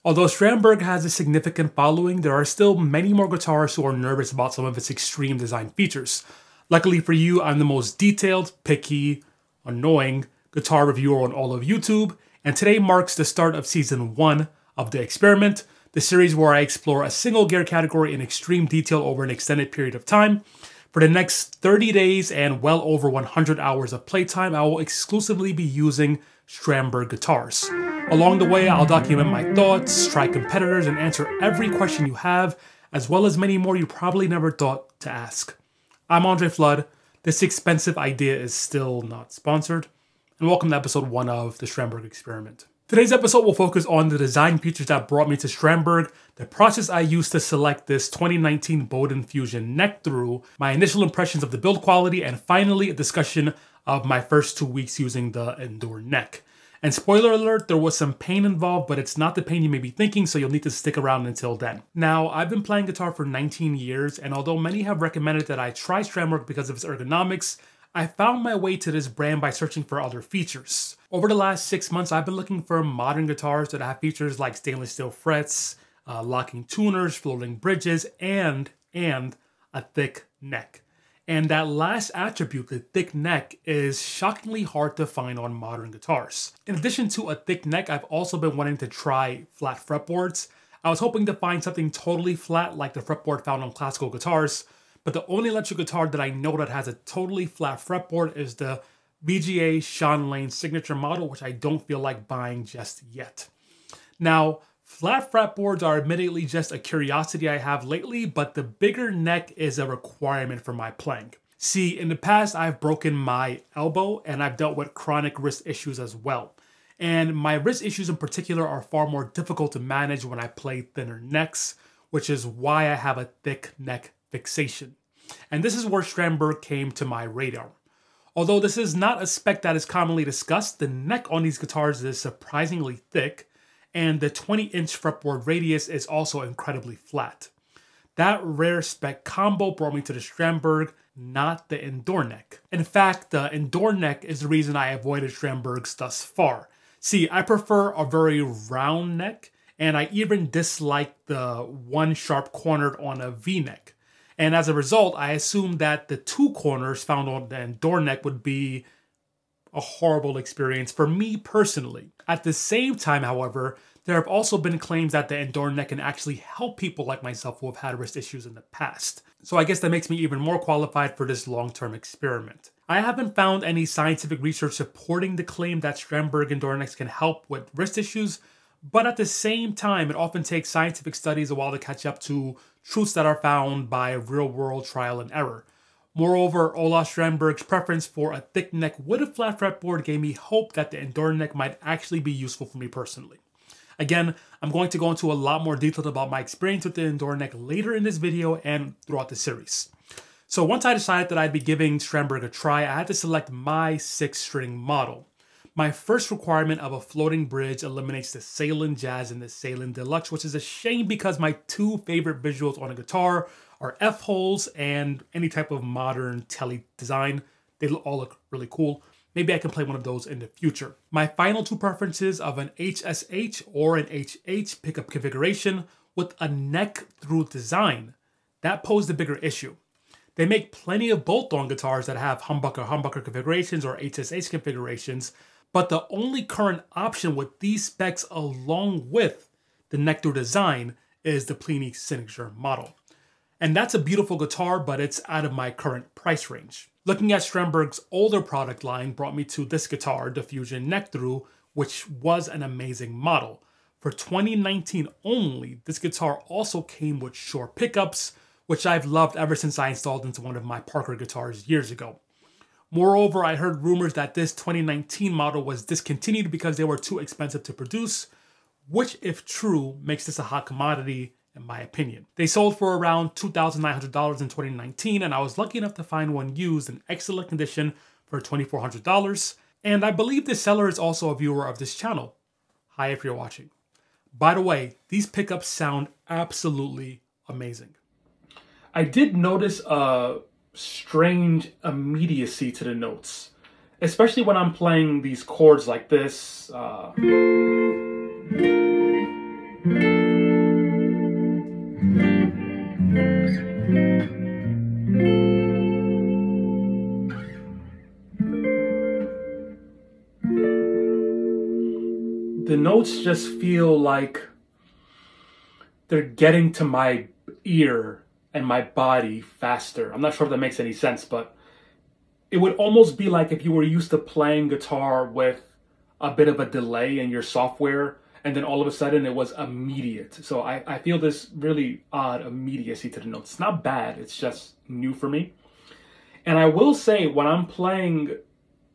Although Strandberg has a significant following, there are still many more guitarists who are nervous about some of its extreme design features. Luckily for you, I'm the most detailed, picky, annoying guitar reviewer on all of YouTube, and today marks the start of season 1 of the experiment, the series where I explore a single gear category in extreme detail over an extended period of time. For the next 30 days and well over 100 hours of playtime, I will exclusively be using Strandberg guitars. Along the way, I'll document my thoughts, try competitors, and answer every question you have, as well as many more you probably never thought to ask. I'm Andre Flood. This expensive idea is still not sponsored, and welcome to episode 1 of the Strandberg Experiment. Today's episode will focus on the design features that brought me to Strandberg, the process I used to select this 2019 Boden Fusion neck through, my initial impressions of the build quality, and finally a discussion of my first 2 weeks using the EndurNeck. And spoiler alert, there was some pain involved, but it's not the pain you may be thinking, so you'll need to stick around until then. Now, I've been playing guitar for 19 years, and although many have recommended that I try Strandberg because of its ergonomics, I found my way to this brand by searching for other features. Over the last 6 months, I've been looking for modern guitars that have features like stainless steel frets, locking tuners, floating bridges, and a thick neck. And that last attribute, the thick neck, is shockingly hard to find on modern guitars. In addition to a thick neck, I've also been wanting to try flat fretboards. I was hoping to find something totally flat like the fretboard found on classical guitars, but the only electric guitar that I know that has a totally flat fretboard is the VGA Sean Lane signature model, which I don't feel like buying just yet. Now, flat fretboards are admittedly just a curiosity I have lately, but the bigger neck is a requirement for my playing. See, in the past, I've broken my elbow and I've dealt with chronic wrist issues as well. And my wrist issues in particular are far more difficult to manage when I play thinner necks, which is why I have a thick neck fixation. And this is where Strandberg came to my radar. Although this is not a spec that is commonly discussed, the neck on these guitars is surprisingly thick, and the 20-inch fretboard radius is also incredibly flat. That rare spec combo brought me to the Strandberg, not the EndurNeck. In fact, the EndurNeck is the reason I avoided Strandbergs thus far. See, I prefer a very round neck, and I even dislike the one sharp cornered on a V-neck. And as a result, I assumed that the 2 corners found on the EndurNeck would be a horrible experience for me personally. At the same time, however, there have also been claims that the EndurNeck can actually help people like myself who have had wrist issues in the past. So I guess that makes me even more qualified for this long-term experiment. I haven't found any scientific research supporting the claim that Strandberg EndurNecks can help with wrist issues, but at the same time, it often takes scientific studies a while to catch up to truths that are found by real-world trial and error. Moreover, Ola Strandberg's preference for a thick neck with a flat fretboard gave me hope that the EndurNeck might actually be useful for me personally. Again, I'm going to go into a lot more detail about my experience with the EndurNeck later in this video and throughout the series. So once I decided that I'd be giving Strandberg a try, I had to select my 6-string model. My first requirement of a floating bridge eliminates the Salin Jazz and the Salin Deluxe, which is a shame because my 2 favorite visuals on a guitar are F-holes and any type of modern telly design. They all look really cool. Maybe I can play one of those in the future. My final 2 preferences of an HSH or an HH pickup configuration with a neck through design, that posed a bigger issue. They make plenty of bolt-on guitars that have humbucker configurations or HSH configurations, but the only current option with these specs along with the neck through design is the Pliny signature model. And that's a beautiful guitar, but it's out of my current price range. Looking at Strandberg's older product line brought me to this guitar, the Fusion neck through, which was an amazing model. For 2019 only, this guitar also came with short pickups, which I've loved ever since I installed into one of my Parker guitars years ago. Moreover, I heard rumors that this 2019 model was discontinued because they were too expensive to produce, which, if true, makes this a hot commodity in my opinion. They sold for around $2,900 in 2019, and I was lucky enough to find one used in excellent condition for $2,400. And I believe this seller is also a viewer of this channel. Hi if you're watching. By the way, these pickups sound absolutely amazing. I did notice a strange immediacy to the notes, especially when I'm playing these chords like this. notes just feel like they're getting to my ear and my body faster. I'm not sure if that makes any sense, but it would almost be like if you were used to playing guitar with a bit of a delay in your software, and then all of a sudden it was immediate. So I feel this really odd immediacy to the notes. It's not bad, it's just new for me. And I will say, when I'm playing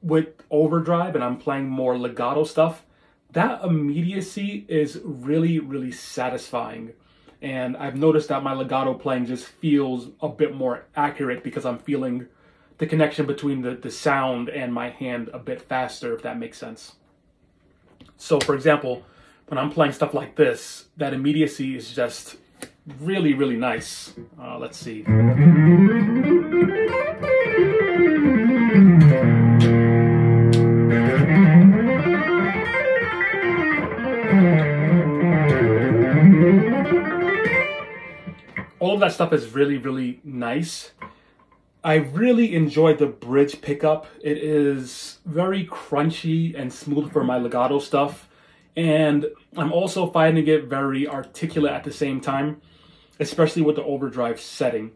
with overdrive and I'm playing more legato stuff, that immediacy is really, really satisfying. And I've noticed that my legato playing just feels a bit more accurate because I'm feeling the connection between the sound and my hand a bit faster, if that makes sense. So for example, when I'm playing stuff like this, that immediacy is just really, really nice. Let's see. All of that stuff is really, really nice. I really enjoyed the bridge pickup. It is very crunchy and smooth for my legato stuff. And I'm also finding it very articulate at the same time, especially with the overdrive setting.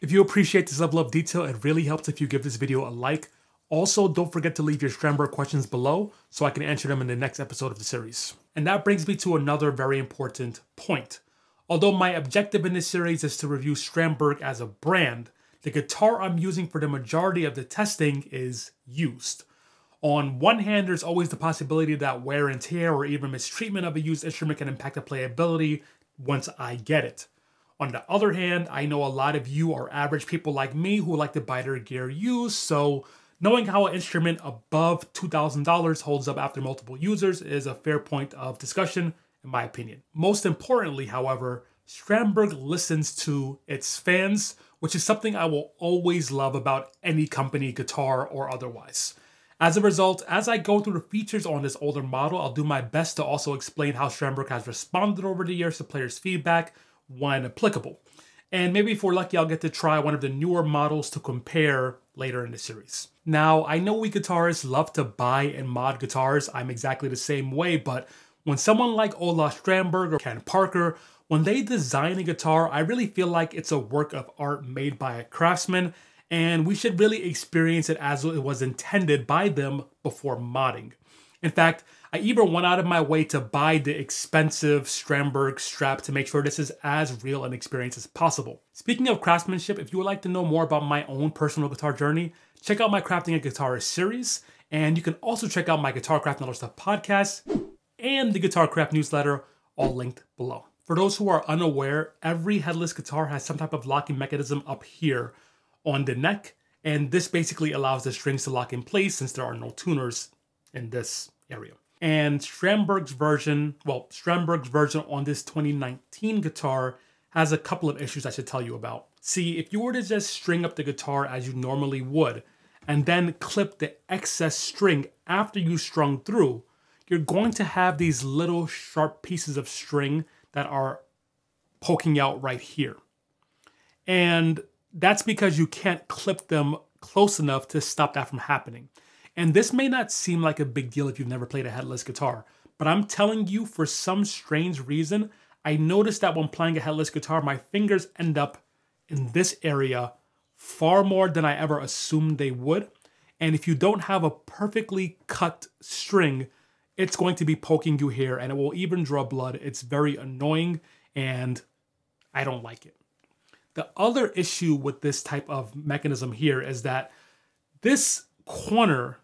If you appreciate this level of detail, it really helps if you give this video a like. Also, don't forget to leave your Strandberg questions below so I can answer them in the next episode of the series. And that brings me to another very important point. Although my objective in this series is to review Strandberg as a brand, the guitar I'm using for the majority of the testing is used. On one hand, there's always the possibility that wear and tear or even mistreatment of a used instrument can impact the playability once I get it. On the other hand, I know a lot of you are average people like me who like to buy their gear used, so knowing how an instrument above $2,000 holds up after multiple users is a fair point of discussion, in my opinion. Most importantly, however, Strandberg listens to its fans, which is something I will always love about any company, guitar or otherwise. As a result, as I go through the features on this older model, I'll do my best to also explain how Strandberg has responded over the years to players' feedback when applicable. And maybe if we're lucky, I'll get to try one of the newer models to compare later in the series. Now, I know we guitarists love to buy and mod guitars. I'm exactly the same way, but when someone like Ola Strandberg or Ken Parker, when they design a guitar, I really feel like it's a work of art made by a craftsman, and we should really experience it as it was intended by them before modding. In fact, I even went out of my way to buy the expensive Strandberg strap to make sure this is as real an experience as possible. Speaking of craftsmanship, if you would like to know more about my own personal guitar journey, check out my Crafting a Guitarist series, and you can also check out my Guitar Craft and Other Stuff podcast and the Guitar Craft newsletter, all linked below. For those who are unaware, every headless guitar has some type of locking mechanism up here on the neck, and this basically allows the strings to lock in place since there are no tuners in this area. And Strandberg's version on this 2019 guitar has a couple of issues I should tell you about. See, if you were to just string up the guitar as you normally would, and then clip the excess string after you strung through, you're going to have these little sharp pieces of string that are poking out right here. And that's because you can't clip them close enough to stop that from happening. And this may not seem like a big deal if you've never played a headless guitar, but I'm telling you, for some strange reason, I noticed that when playing a headless guitar, my fingers end up in this area far more than I ever assumed they would. And if you don't have a perfectly cut string, it's going to be poking you here and it will even draw blood. It's very annoying and I don't like it. The other issue with this type of mechanism here is that this corner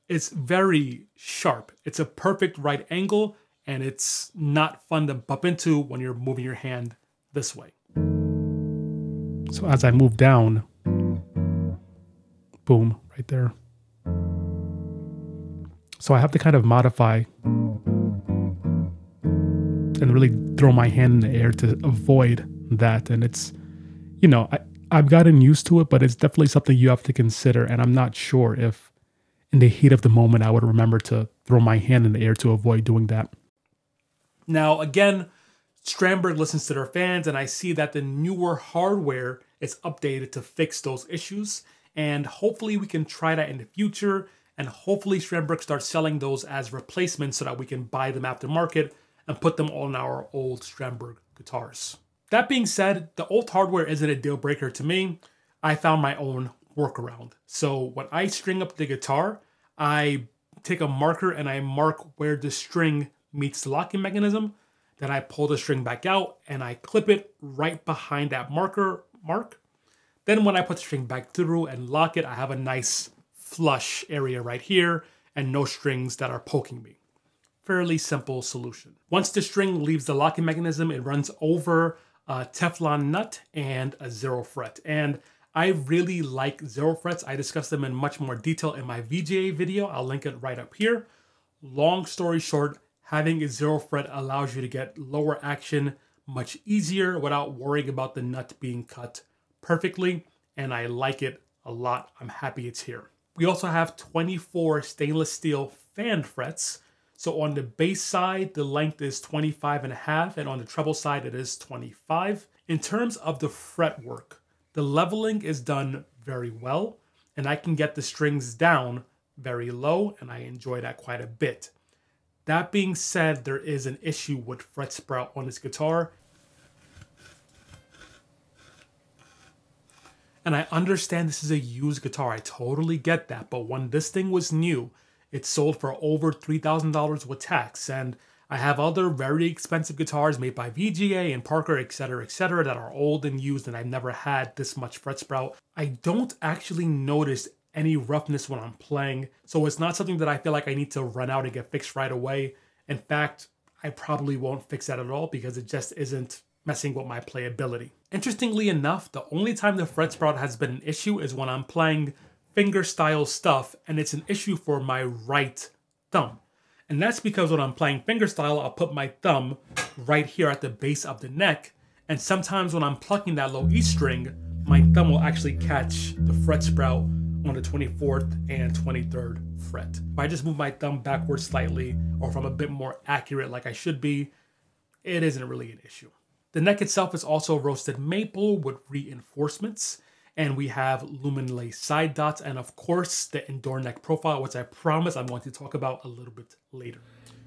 is very sharp. It's a perfect right angle and it's not fun to bump into when you're moving your hand this way. So as I move down, boom, right there. So I have to kind of modify and really throw my hand in the air to avoid that. And it's, you know, I've gotten used to it, but it's definitely something you have to consider. And I'm not sure if in the heat of the moment, I would remember to throw my hand in the air to avoid doing that. Now, again, Strandberg listens to their fans, and I see that the newer hardware is updated to fix those issues. And hopefully we can try that in the future and hopefully Strandberg starts selling those as replacements so that we can buy them aftermarket and put them on our old Strandberg guitars. That being said, the old hardware isn't a deal breaker to me. I found my own workaround. So when I string up the guitar, I take a marker and I mark where the string meets the locking mechanism. Then I pull the string back out and I clip it right behind that mark. Then when I put the string back through and lock it, I have a nice flush area right here and no strings that are poking me. Fairly simple solution. Once the string leaves the locking mechanism, it runs over a Teflon nut and a 0 fret. And I really like 0 frets. I discussed them in much more detail in my VGA video. I'll link it right up here. Long story short, having a 0 fret allows you to get lower action much easier without worrying about the nut being cut perfectly. And I like it a lot. I'm happy it's here. We also have 24 stainless steel fan frets. So on the bass side, the length is 25.5, and on the treble side, it is 25. In terms of the fretwork, the leveling is done very well, and I can get the strings down very low, and I enjoy that quite a bit. That being said, there is an issue with fret sprout on this guitar. And I understand this is a used guitar, I totally get that, but when this thing was new, it sold for over $3,000 with tax, and I have other very expensive guitars made by VGA and Parker, etc., that are old and used, and I've never had this much fret sprout. I don't actually notice any roughness when I'm playing, so it's not something that I feel like I need to run out and get fixed right away. In fact, I probably won't fix that at all because it just isn't messing with my playability. Interestingly enough, the only time the fret sprout has been an issue is when I'm playing fingerstyle stuff, and it's an issue for my right thumb. And that's because when I'm playing fingerstyle, I'll put my thumb right here at the base of the neck, and sometimes when I'm plucking that low E string, my thumb will actually catch the fret sprout on the 24th and 23rd fret. If I just move my thumb backwards slightly, or if I'm a bit more accurate like I should be, it isn't really an issue. The neck itself is also roasted maple with reinforcements, and we have lumen lace side dots, and of course the EndurNeck profile, which I promise I'm going to talk about a little bit later.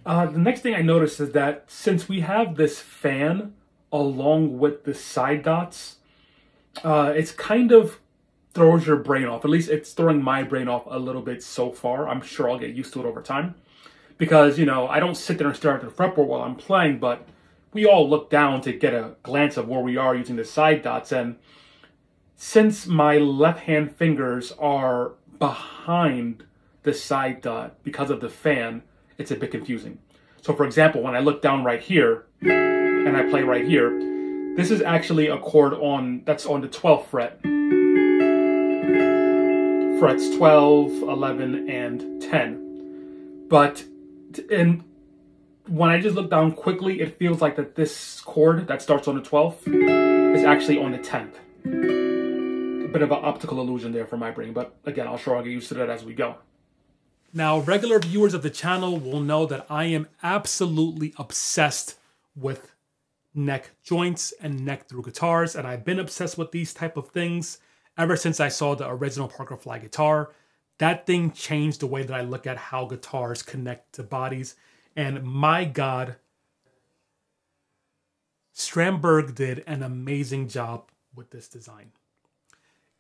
The next thing I noticed is that since we have this fan along with the side dots, it's kind of throws your brain off. At least it's throwing my brain off a little bit so far. I'm sure I'll get used to it over time. Because, you know, I don't sit there and stare at the fretboard while I'm playing, but we all look down to get a glance of where we are using the side dots. And since my left hand fingers are behind the side dot because of the fan, it's a bit confusing. So for example, when I look down right here and I play right here, this is actually a chord that's on the 12th fret. Frets 12, 11, and 10. But when I just look down quickly, it feels like that this chord that starts on the 12th is actually on the 10th. A bit of an optical illusion there for my brain, but again, I'll get used to that as we go. Now, regular viewers of the channel will know that I am absolutely obsessed with neck joints and neck through guitars, and I've been obsessed with these type of things ever since I saw the original Parker Fly guitar. That thing changed the way that I look at how guitars connect to bodies. And my God, Strandberg did an amazing job with this design.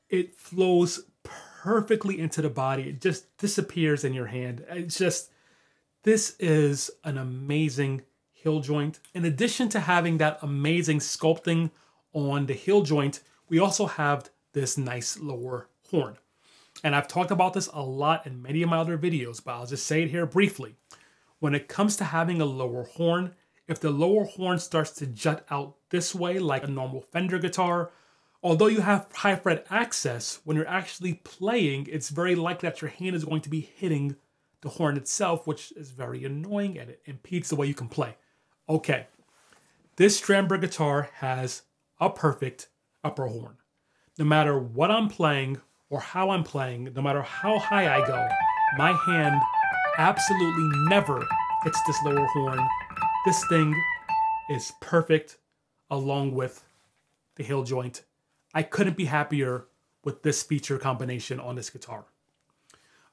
It flows perfectly into the body. It just disappears in your hand. It's just, this is an amazing heel joint. In addition to having that amazing sculpting on the heel joint, we also have this nice lower horn. And I've talked about this a lot in many of my other videos, but I'll just say it here briefly. When it comes to having a lower horn, if the lower horn starts to jut out this way like a normal Fender guitar, although you have high fret access, when you're actually playing, it's very likely that your hand is going to be hitting the horn itself, which is very annoying and it impedes the way you can play. Okay, this Strandberg guitar has a perfect upper horn. No matter what I'm playing or how I'm playing, no matter how high I go, my hand absolutely never hits this lower horn. This thing is perfect along with the heel joint. I couldn't be happier with this feature combination on this guitar.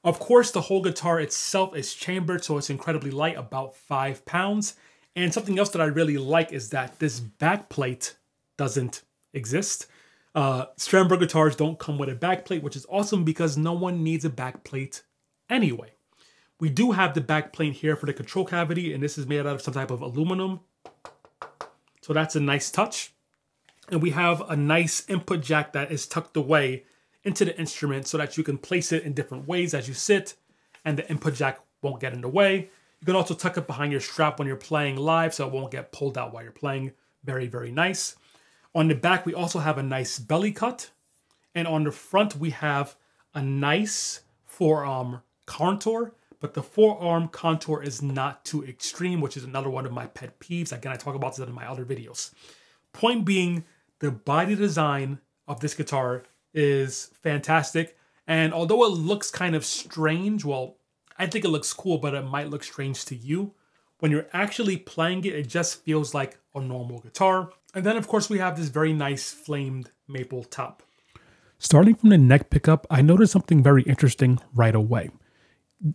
Of course, the whole guitar itself is chambered, so it's incredibly light, about 5 pounds. And something else that I really like is that this backplate doesn't exist. Strandberg guitars don't come with a backplate, which is awesome because no one needs a backplate anyway. We do have the backplate here for the control cavity, and this is made out of some type of aluminum. So that's a nice touch. And we have a nice input jack that is tucked away into the instrument so that you can place it in different ways as you sit, and the input jack won't get in the way. You can also tuck it behind your strap when you're playing live so it won't get pulled out while you're playing. Very, very nice. On the back, we also have a nice belly cut. And on the front, we have a nice forearm contour, but the forearm contour is not too extreme, which is another one of my pet peeves. Again, I talk about this in my other videos. Point being, the body design of this guitar is fantastic. And although it looks kind of strange, well, I think it looks cool, but it might look strange to you. When you're actually playing it, it just feels like a normal guitar. And then, of course, we have this very nice flamed maple top. Starting from the neck pickup, I noticed something very interesting right away.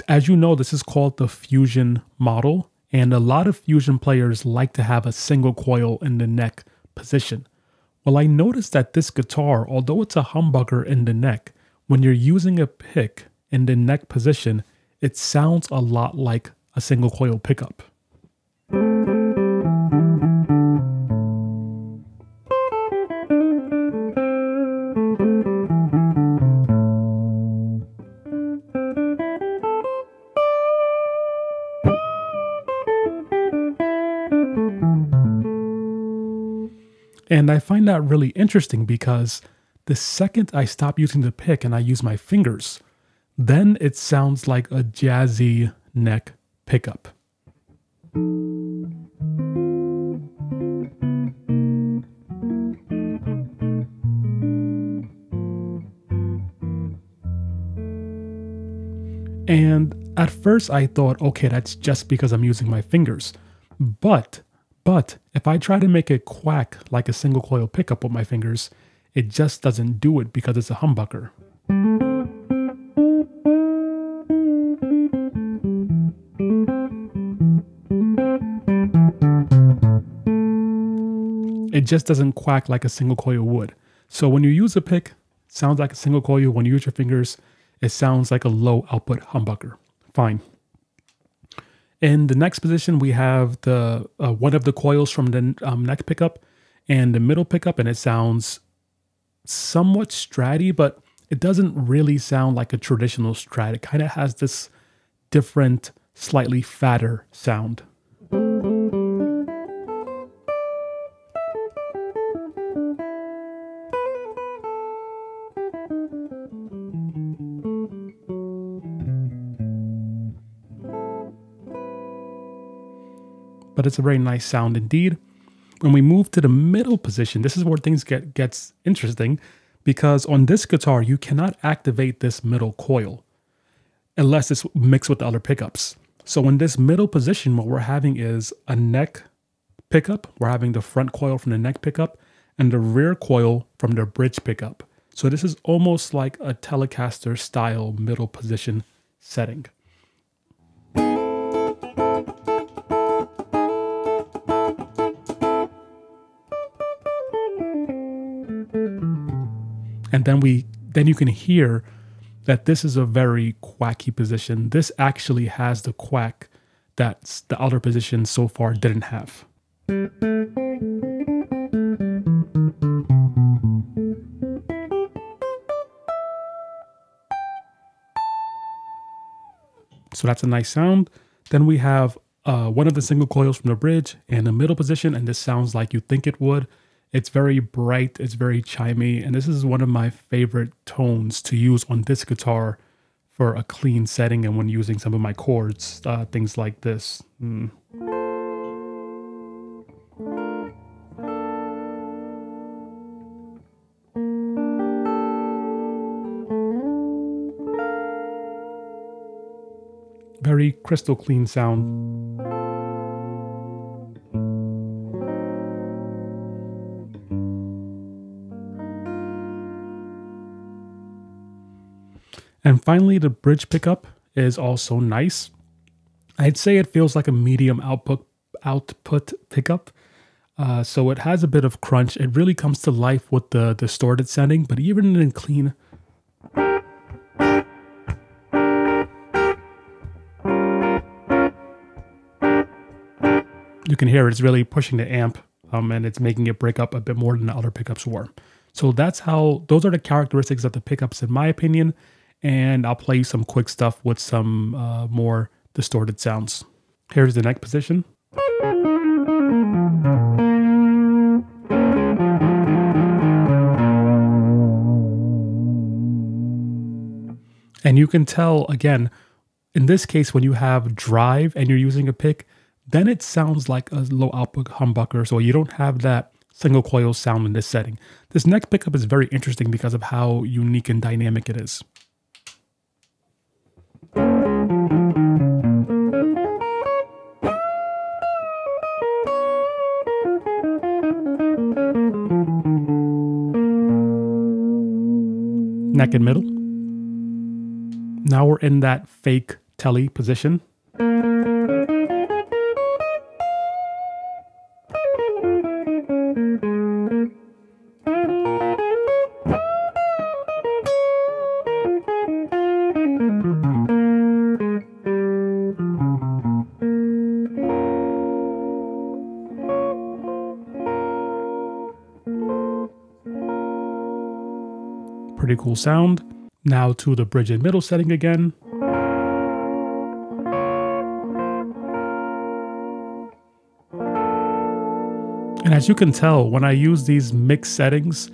As you know, this is called the Fusion model, and a lot of Fusion players like to have a single coil in the neck position. Well, I noticed that this guitar, although it's a humbucker in the neck, when you're using a pick in the neck position, it sounds a lot like a single coil pickup. And I find that really interesting because the second I stop using the pick and I use my fingers, then it sounds like a jazzy neck pickup. And at first I thought, okay, that's just because I'm using my fingers. But if I try to make it quack like a single coil pickup with my fingers, it just doesn't do it because it's a humbucker. It just doesn't quack like a single coil would. So when you use a pick, it sounds like a single coil. When you use your fingers, it sounds like a low output humbucker. Fine. In the next position, we have the one of the coils from the neck pickup and the middle pickup, and it sounds somewhat stratty, but it doesn't really sound like a traditional Strat. It kind of has this different, slightly fatter sound. But it's a very nice sound indeed. When we move to the middle position, this is where things gets interesting, because on this guitar, you cannot activate this middle coil unless it's mixed with the other pickups. So in this middle position, what we're having is a neck pickup. We're having the front coil from the neck pickup and the rear coil from the bridge pickup. So this is almost like a Telecaster style middle position setting. And then you can hear that this is a very quacky position. This actually has the quack that the other positions so far didn't have. So that's a nice sound. Then we have one of the single coils from the bridge in the middle position, and this sounds like you think it would. It's very bright, it's very chimey, and this is one of my favorite tones to use on this guitar for a clean setting and when using some of my chords, things like this. Very crystal clean sound. And finally, the bridge pickup is also nice. I'd say it feels like a medium output pickup. So it has a bit of crunch. It really comes to life with the distorted setting, but even in clean, you can hear it's really pushing the amp, and it's making it break up a bit more than the other pickups were. So those are the characteristics of the pickups in my opinion, and I'll play you some quick stuff with some more distorted sounds. Here's the neck position. And you can tell, again, in this case, when you have drive and you're using a pick, then it sounds like a low output humbucker, so you don't have that single coil sound in this setting. This neck pickup is very interesting because of how unique and dynamic it is. Neck and middle. Now we're in that fake telly position. Pretty cool sound. Now to the bridge and middle setting again. And as you can tell, when I use these mix settings,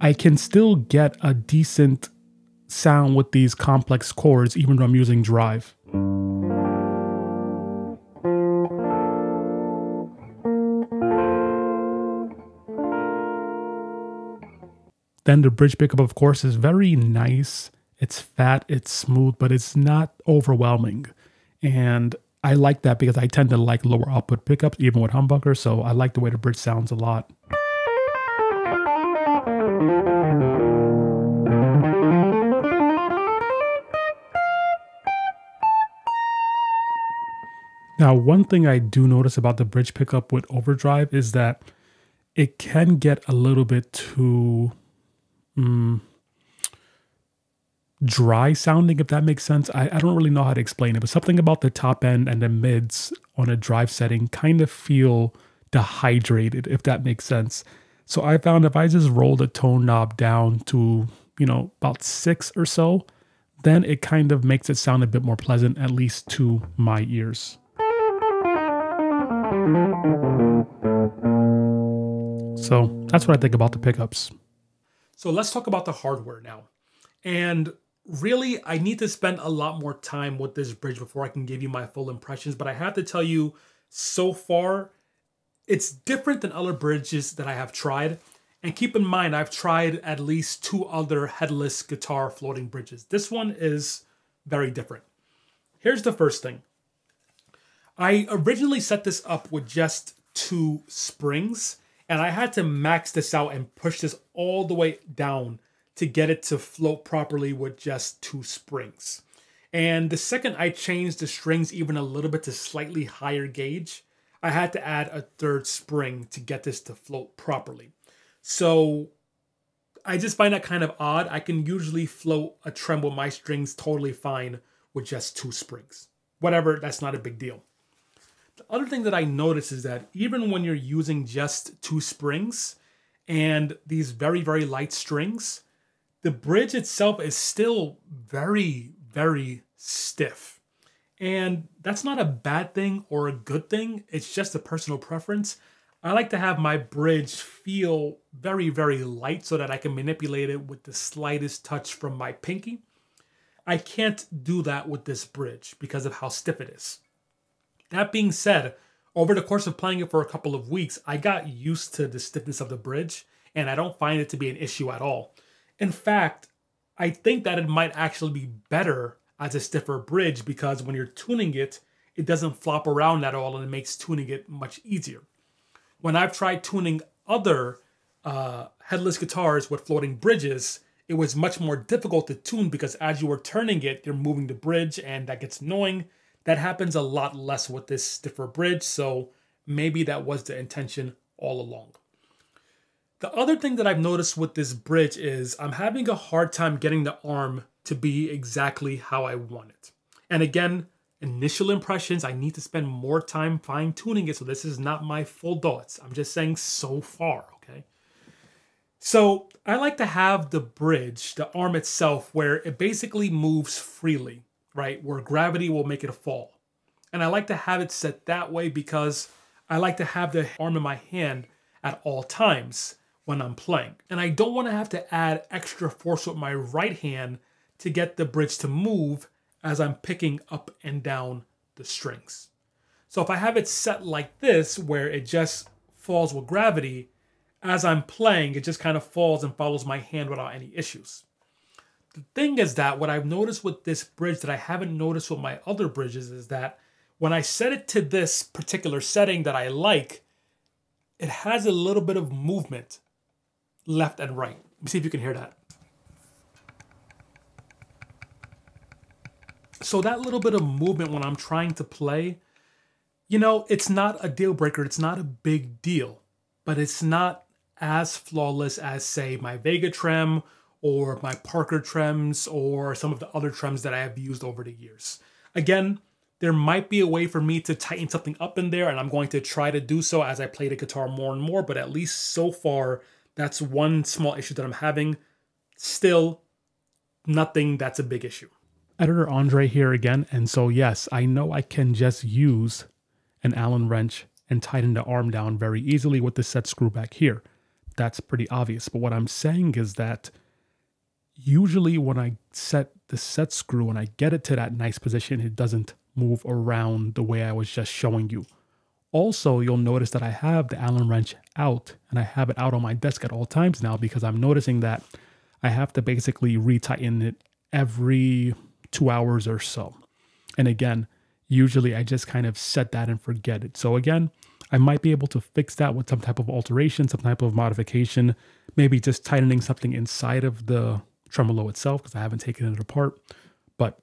I can still get a decent sound with these complex chords, even though I'm using drive. Then the bridge pickup, of course, is very nice. It's fat, it's smooth, but it's not overwhelming. And I like that because I tend to like lower output pickups, even with humbuckers, so I like the way the bridge sounds a lot. Now, one thing I do notice about the bridge pickup with overdrive is that it can get a little bit too dry sounding, if that makes sense. I don't really know how to explain it, but something about the top end and the mids on a drive setting kind of feel dehydrated, if that makes sense. So I found if I just roll the tone knob down to, about 6 or so, then it kind of makes it sound a bit more pleasant, at least to my ears. So that's what I think about the pickups. So let's talk about the hardware now. And really, I need to spend a lot more time with this bridge before I can give you my full impressions. But I have to tell you, so far, it's different than other bridges that I have tried. And keep in mind, I've tried at least 2 other headless guitar floating bridges. This one is very different. Here's the first thing. I originally set this up with just 2 springs, and I had to max this out and push this all the way down to get it to float properly with just 2 springs. And the second I changed the strings even a little bit to slightly higher gauge, I had to add a 3rd spring to get this to float properly. So I just find that kind of odd. I can usually float a trem with my strings totally fine with just 2 springs. Whatever, that's not a big deal. The other thing that I notice is that even when you're using just 2 springs and these very, very light strings, the bridge itself is still very, very stiff. And that's not a bad thing or a good thing. It's just a personal preference. I like to have my bridge feel very, very light so that I can manipulate it with the slightest touch from my pinky. I can't do that with this bridge because of how stiff it is. That being said, over the course of playing it for a couple of weeks, I got used to the stiffness of the bridge, and I don't find it to be an issue at all. In fact, I think that it might actually be better as a stiffer bridge because when you're tuning it, it doesn't flop around at all, and it makes tuning it much easier. When I've tried tuning other headless guitars with floating bridges, it was much more difficult to tune because as you were turning it, you're moving the bridge and that gets annoying. That happens a lot less with this stiffer bridge, so maybe that was the intention all along. The other thing that I've noticed with this bridge is I'm having a hard time getting the arm to be exactly how I want it. And again, initial impressions, I need to spend more time fine-tuning it, so this is not my full thoughts. I'm just saying so far, okay? So I like to have the bridge, the arm itself, where it basically moves freely, right? Where gravity will make it fall. And I like to have it set that way because I like to have the arm in my hand at all times when I'm playing. And I don't want to have to add extra force with my right hand to get the bridge to move as I'm picking up and down the strings. So if I have it set like this, where it just falls with gravity, as I'm playing, it just kind of falls and follows my hand without any issues. The thing is that what I've noticed with this bridge that I haven't noticed with my other bridges is that when I set it to this particular setting that I like, it has a little bit of movement left and right. Let me see if you can hear that. So that little bit of movement when I'm trying to play, you know, it's not a deal breaker. It's not a big deal, but it's not as flawless as, say, my Vega trem or my Parker trems or some of the other trems that I have used over the years. Again, there might be a way for me to tighten something up in there, and I'm going to try to do so as I play the guitar more and more, but at least so far, that's one small issue that I'm having. Still, nothing that's a big issue. Editor Andre here again, and so yes, I know I can just use an Allen wrench and tighten the arm down very easily with the set screw back here. That's pretty obvious, but what I'm saying is that usually when I set the set screw and I get it to that nice position, it doesn't move around the way I was just showing you. Also, you'll notice that I have the Allen wrench out, and I have it out on my desk at all times now because I'm noticing that I have to basically retighten it every 2 hours or so. And again, usually I just kind of set that and forget it. So again, I might be able to fix that with some type of alteration, some type of modification, maybe just tightening something inside of the tremolo itself because I haven't taken it apart. But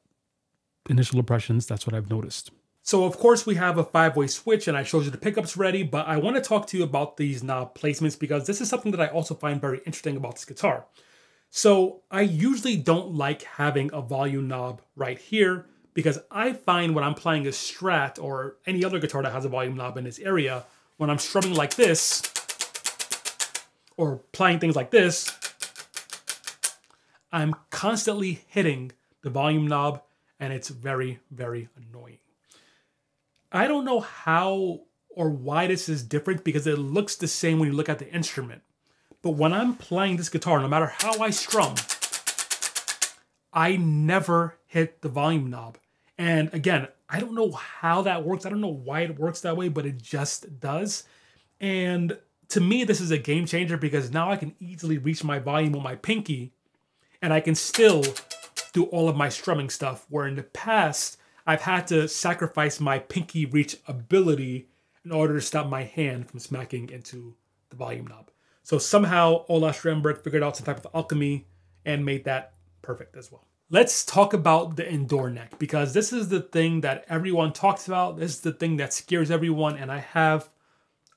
initial impressions, that's what I've noticed. So of course we have a 5-way switch and I showed you the pickups ready, but I want to talk to you about these knob placements because this is something that I also find very interesting about this guitar. So I usually don't like having a volume knob right here because I find when I'm playing a Strat or any other guitar that has a volume knob in this area, when I'm strumming like this or playing things like this, I'm constantly hitting the volume knob and it's very, very annoying. I don't know how or why this is different because it looks the same when you look at the instrument. But when I'm playing this guitar, no matter how I strum, I never hit the volume knob. And again, I don't know how that works. I don't know why it works that way, but it just does. And to me, this is a game changer because now I can easily reach my volume with my pinky and I can still do all of my strumming stuff, where in the past, I've had to sacrifice my pinky reach ability in order to stop my hand from smacking into the volume knob. So somehow Ola Strandberg figured out some type of alchemy and made that perfect as well. Let's talk about the EndurNeck because this is the thing that everyone talks about. This is the thing that scares everyone, and I have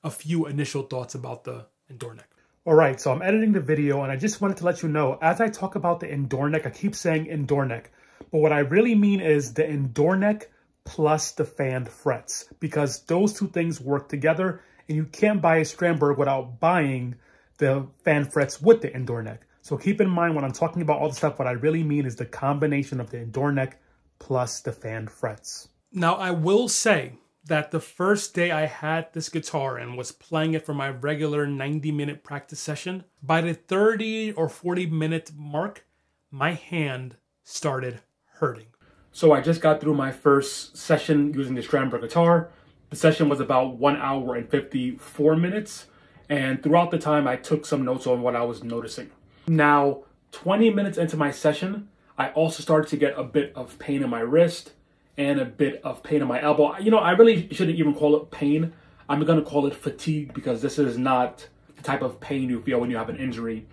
a few initial thoughts about the EndurNeck. All right, so I'm editing the video and I just wanted to let you know, as I talk about the EndurNeck, I keep saying EndurNeck, but what I really mean is the EndurNeck plus the fanned frets, because those two things work together and you can't buy a Strandberg without buying the fan frets with the EndurNeck. So keep in mind when I'm talking about all the stuff, what I really mean is the combination of the EndurNeck plus the fan frets. Now, I will say that the first day I had this guitar and was playing it for my regular 90-minute practice session, by the 30 or 40-minute mark, my hand started hurting. So I just got through my first session using the Strandberg guitar. The session was about 1 hour and 54 minutes. And throughout the time, I took some notes on what I was noticing. Now, 20 minutes into my session, I also started to get a bit of pain in my wrist and a bit of pain in my elbow. You know, I really shouldn't even call it pain. I'm going to call it fatigue because this is not the type of pain you feel when you have an injury.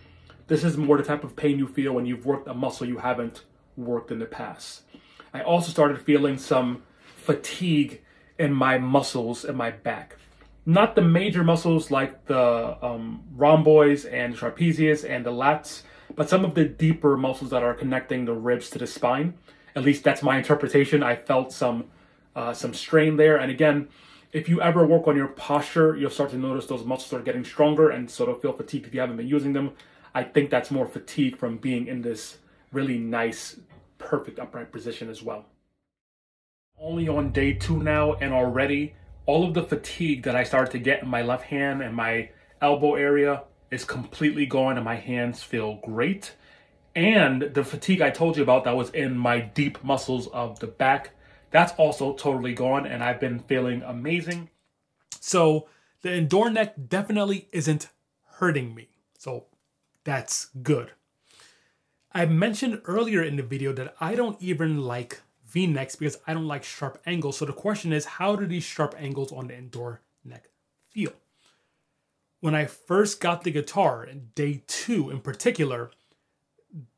This is more the type of pain you feel when you've worked a muscle you haven't worked in the past. I also started feeling some fatigue in my muscles in my back. Not the major muscles like the rhomboids and trapezius and the lats, but some of the deeper muscles that are connecting the ribs to the spine. At least that's my interpretation. I felt some strain there. And again, if you ever work on your posture, you'll start to notice those muscles are getting stronger and sort of feel fatigued if you haven't been using them. I think that's more fatigue from being in this really nice, perfect upright position as well. Only on day 2 now, and already all of the fatigue that I started to get in my left hand and my elbow area is completely gone, and my hands feel great. And the fatigue I told you about that was in my deep muscles of the back, that's also totally gone, and I've been feeling amazing. So the EndurNeck definitely isn't hurting me. So that's good. I mentioned earlier in the video that I don't even like V-necks because I don't like sharp angles. So the question is, how do these sharp angles on the EndurNeck feel? When I first got the guitar, in day 2 in particular,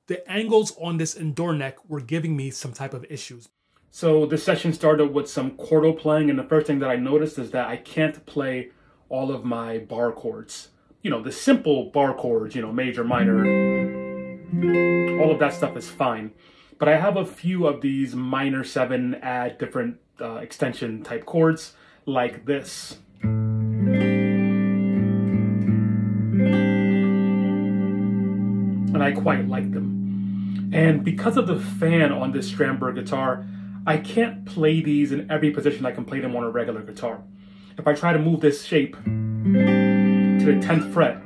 the angles on this EndurNeck were giving me some type of issues. So the session started with some chordal playing, and the first thing that I noticed is that I can't play all of my bar chords. You know, the simple bar chords, you know, major, minor, all of that stuff is fine. But I have a few of these minor 7 add different extension type chords like this. And I quite like them. And because of the fan on this Strandberg guitar, I can't play these in every position I can play them on a regular guitar. If I try to move this shape to the 10th fret,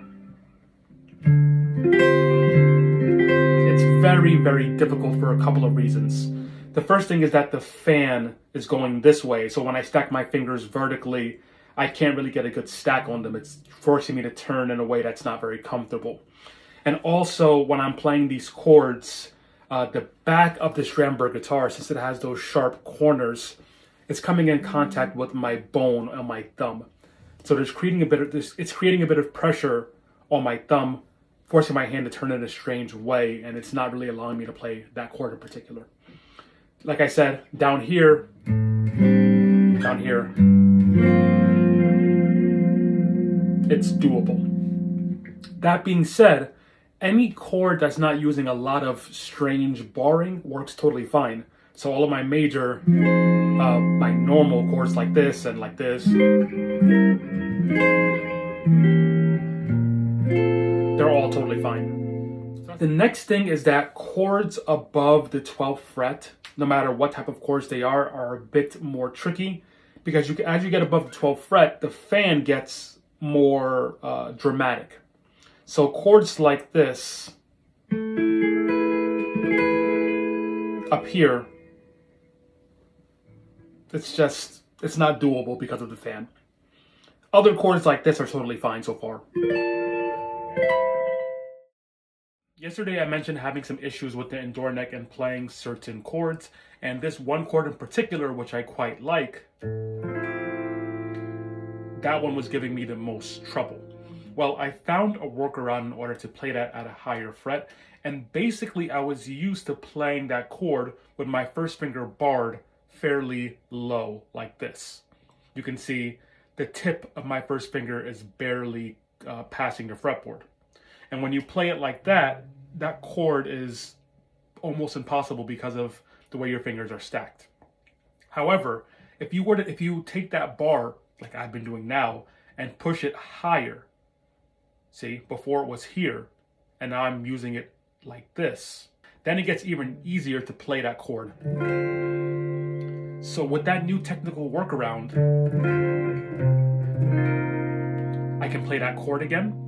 it's very, very difficult for a couple of reasons. The first thing is that the fan is going this way, so when I stack my fingers vertically, I can't really get a good stack on them. It's forcing me to turn in a way that's not very comfortable. And also, when I'm playing these chords, the back of the Strandberg guitar, since it has those sharp corners, it's coming in contact with my bone on my thumb. So it's creating a bit of pressure on my thumb, forcing my hand to turn in a strange way, and it's not really allowing me to play that chord in particular. Like I said, down here, it's doable. That being said, any chord that's not using a lot of strange barring works totally fine. So all of my major, my normal chords like this and like this, they're all totally fine. The next thing is that chords above the 12th fret, no matter what type of chords they are a bit more tricky, because as you get above the 12th fret, the fan gets more dramatic. So chords like this, up here, it's not doable because of the fan. Other chords like this are totally fine so far. Yesterday I mentioned having some issues with the EndurNeck and playing certain chords, and this one chord in particular, which I quite like, that one was giving me the most trouble. Well, I found a workaround in order to play that at a higher fret, and basically I was used to playing that chord with my first finger barred fairly low, like this. You can see the tip of my first finger is barely passing the fretboard. And when you play it like that, that chord is almost impossible because of the way your fingers are stacked. However, if you take that bar, like I've been doing now, and push it higher, see, before it was here, and now I'm using it like this, then it gets even easier to play that chord. So with that new technical workaround, I can play that chord again.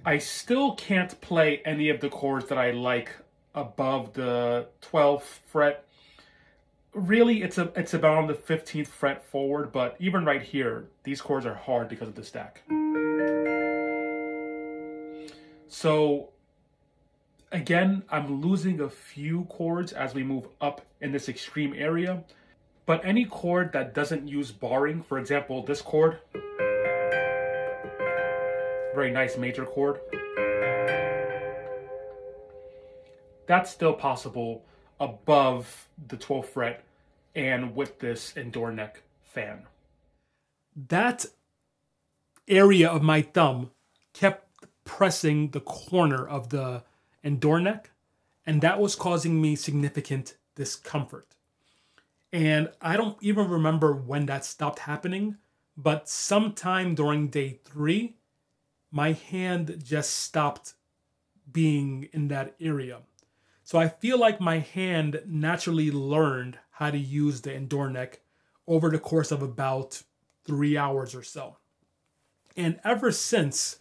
I still can't play any of the chords that I like above the 12th fret. Really, it's about on the 15th fret forward, but even right here, these chords are hard because of the stack. So again, I'm losing a few chords as we move up in this extreme area, but any chord that doesn't use barring, for example, this chord, very nice major chord. that's still possible above the 12th fret and with this EndurNeck fan. That area of my thumb kept pressing the corner of the EndurNeck, and that was causing me significant discomfort. And I don't even remember when that stopped happening, but sometime during day 3, my hand just stopped being in that area. So I feel like my hand naturally learned how to use the EndurNeck over the course of about 3 hours or so. And ever since,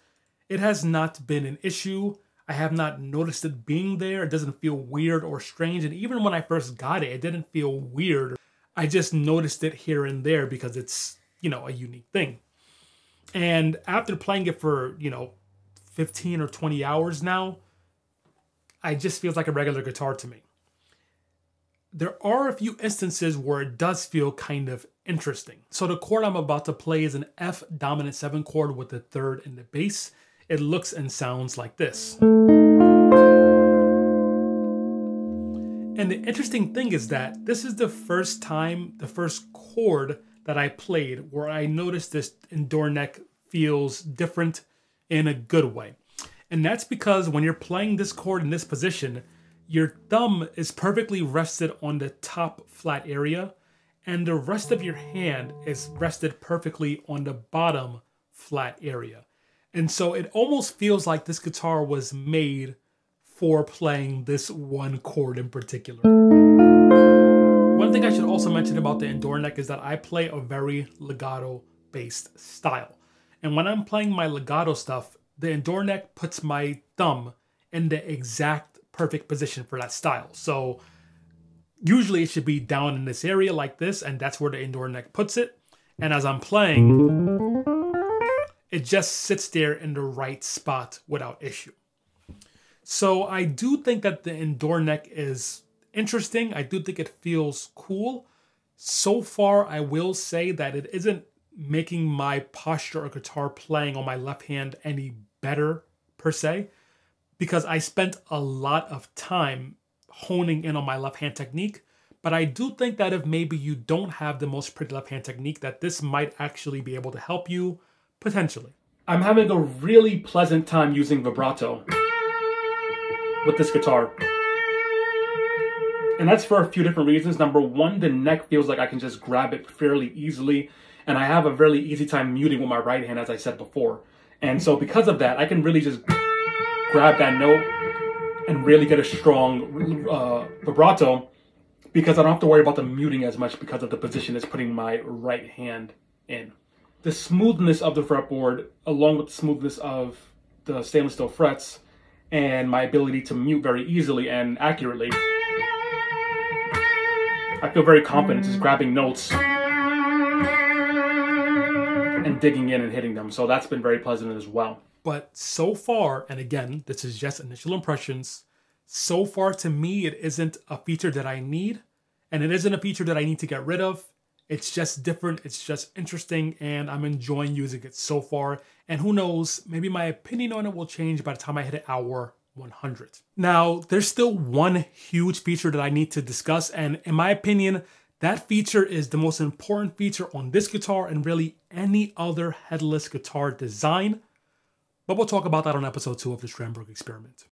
it has not been an issue. I have not noticed it being there. It doesn't feel weird or strange. And even when I first got it, it didn't feel weird. I just noticed it here and there because it's, a unique thing. And after playing it for, 15 or 20 hours now, it just feels like a regular guitar to me. There are a few instances where it does feel kind of interesting. So the chord I'm about to play is an F dominant 7 chord with the 3rd in the bass. It looks and sounds like this. And the interesting thing is that this is the first chord that I played where I noticed this EndurNeck feels different in a good way. And that's because when you're playing this chord in this position, your thumb is perfectly rested on the top flat area, and the rest of your hand is rested perfectly on the bottom flat area. And so it almost feels like this guitar was made for playing this one chord in particular. One thing I should also mention about the EndurNeck is that I play a very legato-based style. And when I'm playing my legato stuff, the EndurNeck puts my thumb in the exact perfect position for that style. So usually it should be down in this area like this, and that's where the EndurNeck puts it. And as I'm playing, it just sits there in the right spot without issue. So I do think that the EndurNeck is interesting. I do think it feels cool. So far, I will say that it isn't making my posture of guitar playing on my left hand any better per se, because I spent a lot of time honing in on my left hand technique. But I do think that if maybe you don't have the most pretty left hand technique, that this might actually be able to help you potentially. I'm having a really pleasant time using vibrato with this guitar. And that's for a few different reasons. Number one, the neck feels like I can just grab it fairly easily. And I have a really easy time muting with my right hand, as I said before. And so because of that, I can really just grab that note and really get a strong vibrato, because I don't have to worry about the muting as much because of the position it's putting my right hand in. The smoothness of the fretboard, along with the smoothness of the stainless steel frets, and my ability to mute very easily and accurately, I feel very confident just grabbing notes and digging in and hitting them. So that's been very pleasant as well. But so far, and again, this is just initial impressions, so far to me, it isn't a feature that I need, and it isn't a feature that I need to get rid of. It's just different, it's just interesting, and I'm enjoying using it so far. And who knows, maybe my opinion on it will change by the time I hit hour 100. Now, there's still one huge feature that I need to discuss, and in my opinion, that feature is the most important feature on this guitar and really any other headless guitar design. But we'll talk about that on episode 2 of the Strandberg Experiment.